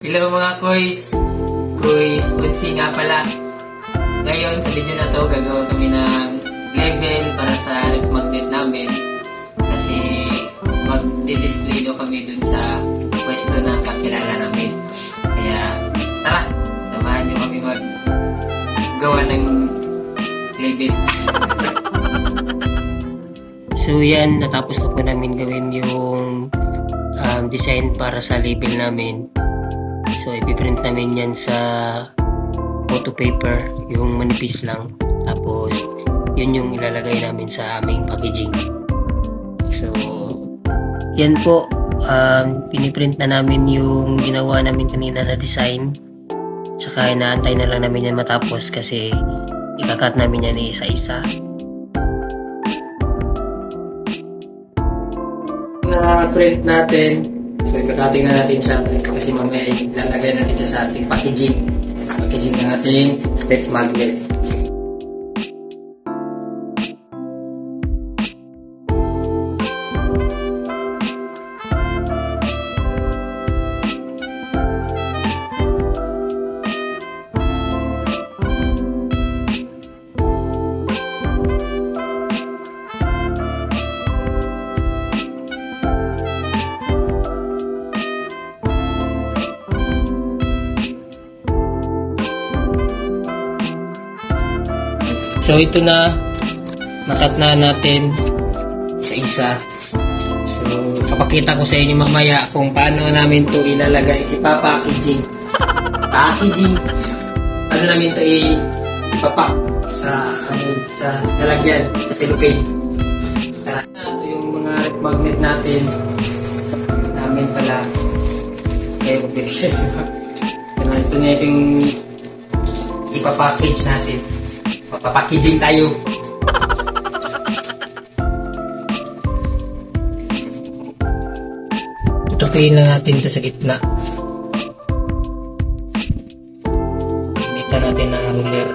Hello mga Koys! Koys Unsi nga pala. Ngayon sa video na to gagawa kami ng label para sa ref magnet namin. Kasi magdi-display daw kami dun sa pwesto ng kakilala namin. Kaya tara, samahan nyo kami maggawa ng label. So yan, natapos na po namin gawin yung design para sa label namin. So, ipiprint namin yan sa photo paper, yung manipis lang. Tapos, yun yung ilalagay namin sa aming packaging. So, yan po. Piniprint na namin yung ginawa namin kanina na design. Tsaka, inaantay na lang namin yan matapos kasi ikakat namin yan isa-isa. Na-print natin. So, ikakating na natin siya kasi mamaya ilalagay natin siya sa ating packaging. Packaging ng ating ref magnet. So ito na, nakat na natin isa-isa. So papakita ko sa inyo mamaya kung paano namin to ilalagay, ipapackaging. Packaging. Paano namin to ipapak sa lalagyan, sa cellophane. Tara. Ito yung mga ref magnet natin. Namin pala. Kaya binigay. Ito na yung ipapackage natin. Papackaging tayo. Tutupiin lang natin ito sa gitna. Gamitan natin ng ruler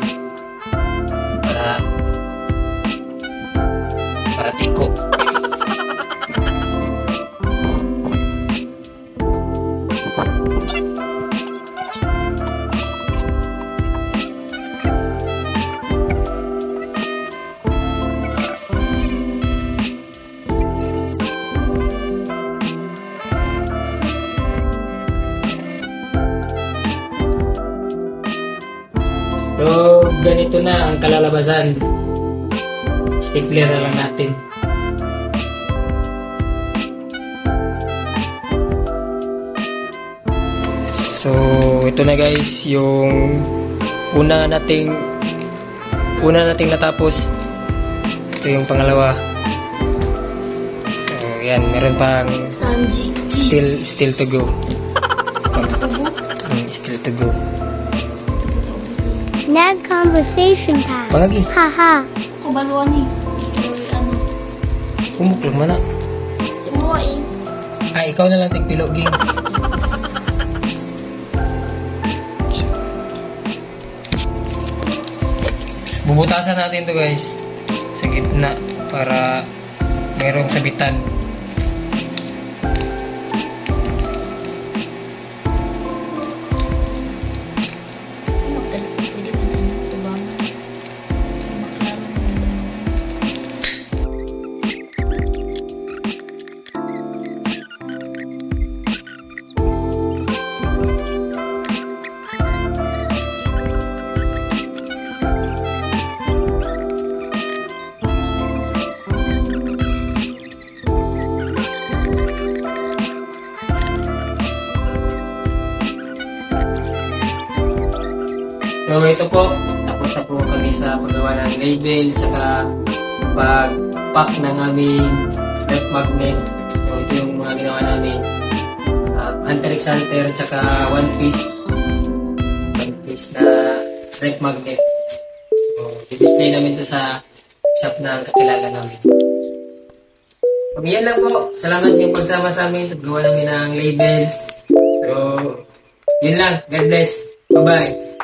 para tiko. So, ganito na ang kalalabasan. Stapler na lang natin. So, ito na guys, yung una nating natapos. Ito yung pangalawa. So, yan, meron pang still to go. Still to go. Nag conversation time. Palagi. Haha. Kubaluan ni. Umuklog man na. Simuin. Ikaw na lang tigpilo, ging. Bubutasan natin to guys sa gitna para mayroong sabitan. So ito po, tapos na po kami sa paggawa ng label tsaka pag-pack ng aming ref magnet. So ito yung mga ginawa namin. Hunter x Hunter tsaka one piece na ref magnet. So i-display namin to sa shop na kakilala namin. So yan lang po. Salamat sa yung pagsama sa amin sa paggawa namin ng label. So yun lang. God bless. Bye-bye.